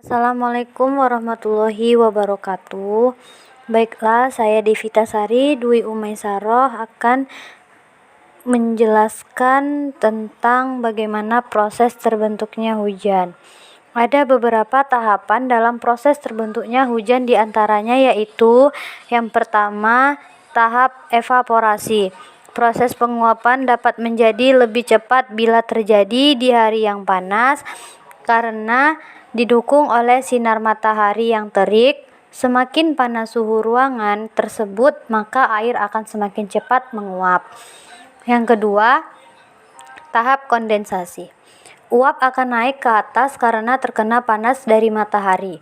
Assalamualaikum warahmatullahi wabarakatuh. Baiklah, saya Devita Sari Dwi Umaisaroh akan menjelaskan tentang bagaimana proses terbentuknya hujan. Ada beberapa tahapan dalam proses terbentuknya hujan, diantaranya yaitu yang pertama, tahap evaporasi. Proses penguapan dapat menjadi lebih cepat bila terjadi di hari yang panas karena didukung oleh sinar matahari yang terik. Semakin panas suhu ruangan tersebut, maka air akan semakin cepat menguap. Yang kedua, tahap kondensasi. Uap akan naik ke atas karena terkena panas dari matahari.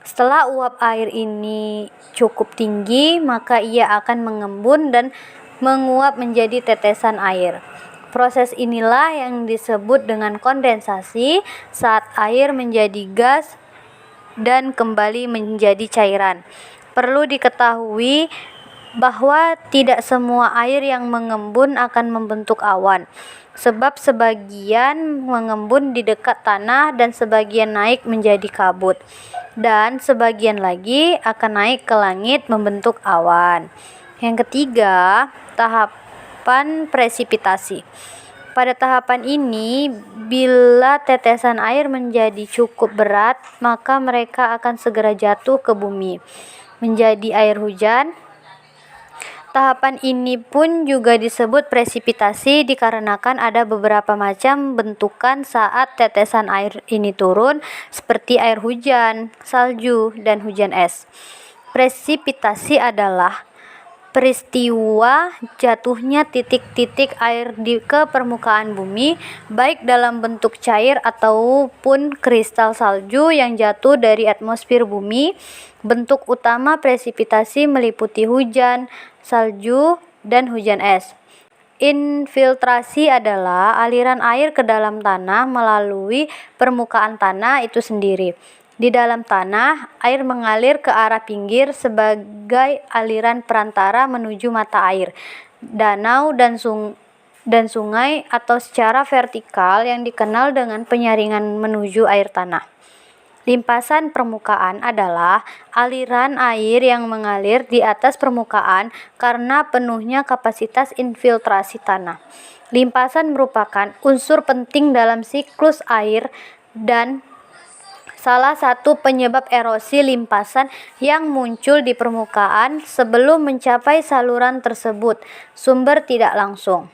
Setelah uap air ini cukup tinggi, maka ia akan mengembun dan menguap menjadi tetesan air. Proses inilah yang disebut dengan kondensasi, saat air menjadi gas dan kembali menjadi cairan. Perlu diketahui bahwa tidak semua air yang mengembun akan membentuk awan, sebab sebagian mengembun di dekat tanah dan sebagian naik menjadi kabut, dan sebagian lagi akan naik ke langit membentuk awan. Yang ketiga, tahapan presipitasi. Pada tahapan ini, bila tetesan air menjadi cukup berat, maka mereka akan segera jatuh ke bumi, menjadi air hujan. Tahapan ini pun juga disebut presipitasi dikarenakan ada beberapa macam bentukan saat tetesan air ini turun, seperti air hujan, salju, dan hujan es. Presipitasi adalah peristiwa jatuhnya titik-titik air ke permukaan bumi, baik dalam bentuk cair ataupun kristal salju yang jatuh dari atmosfer bumi. Bentuk utama presipitasi meliputi hujan, salju, dan hujan es. Infiltrasi adalah aliran air ke dalam tanah melalui permukaan tanah itu sendiri. Di dalam tanah, air mengalir ke arah pinggir sebagai aliran perantara menuju mata air, danau dan sungai, atau secara vertikal yang dikenal dengan penyaringan menuju air tanah. Limpasan permukaan adalah aliran air yang mengalir di atas permukaan karena penuhnya kapasitas infiltrasi tanah. Limpasan merupakan unsur penting dalam siklus air dan salah satu penyebab erosi limpasan yang muncul di permukaan sebelum mencapai saluran tersebut, sumber tidak langsung.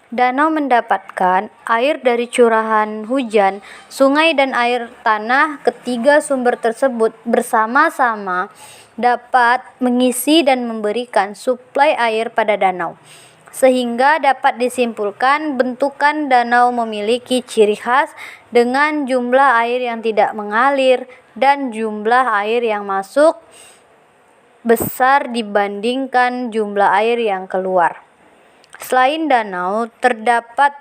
Danau mendapatkan air dari curahan hujan, sungai, dan air tanah. Ketiga sumber tersebut bersama-sama dapat mengisi dan memberikan suplai air pada danau, sehingga dapat disimpulkan bentukan danau memiliki ciri khas dengan jumlah air yang tidak mengalir dan jumlah air yang masuk besar dibandingkan jumlah air yang keluar. Selain danau, terdapat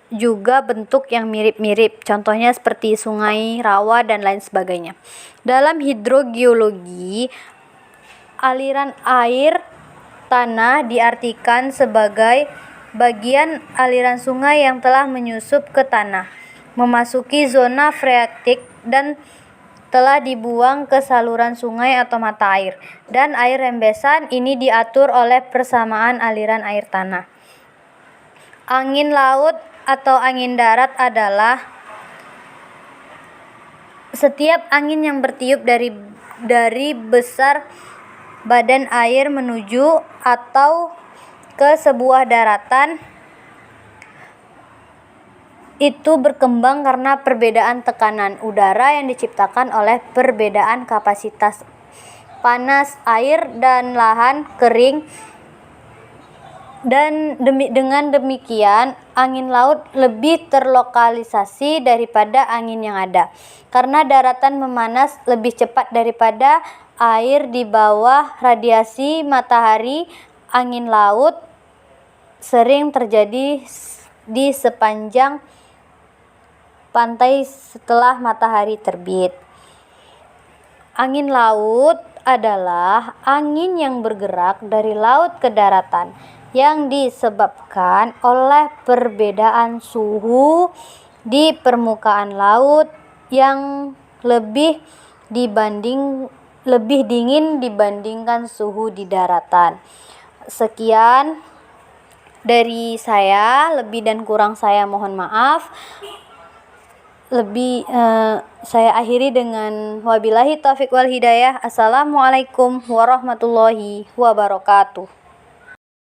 juga bentuk yang mirip-mirip, contohnya seperti sungai, rawa, dan lain sebagainya. Dalam hidrogeologi, aliran air tanah diartikan sebagai bagian aliran sungai yang telah menyusup ke tanah, memasuki zona freatik, dan telah dibuang ke saluran sungai atau mata air, dan air rembesan ini diatur oleh persamaan aliran air tanah. Angin laut atau angin darat adalah setiap angin yang bertiup dari besar badan air menuju atau ke sebuah daratan. Itu berkembang karena perbedaan tekanan udara yang diciptakan oleh perbedaan kapasitas panas air dan lahan kering, dan dengan demikian angin laut lebih terlokalisasi daripada angin yang ada. Karena daratan memanas lebih cepat daripada air di bawah radiasi matahari, angin laut sering terjadi di sepanjang pantai setelah matahari terbit. Angin laut adalah angin yang bergerak dari laut ke daratan yang disebabkan oleh perbedaan suhu di permukaan laut yang lebih dingin dibandingkan suhu di daratan. Sekian dari saya, lebih dan kurang saya mohon maaf. Saya akhiri dengan wabillahi taufiq wal hidayah. Assalamualaikum warahmatullahi wabarakatuh.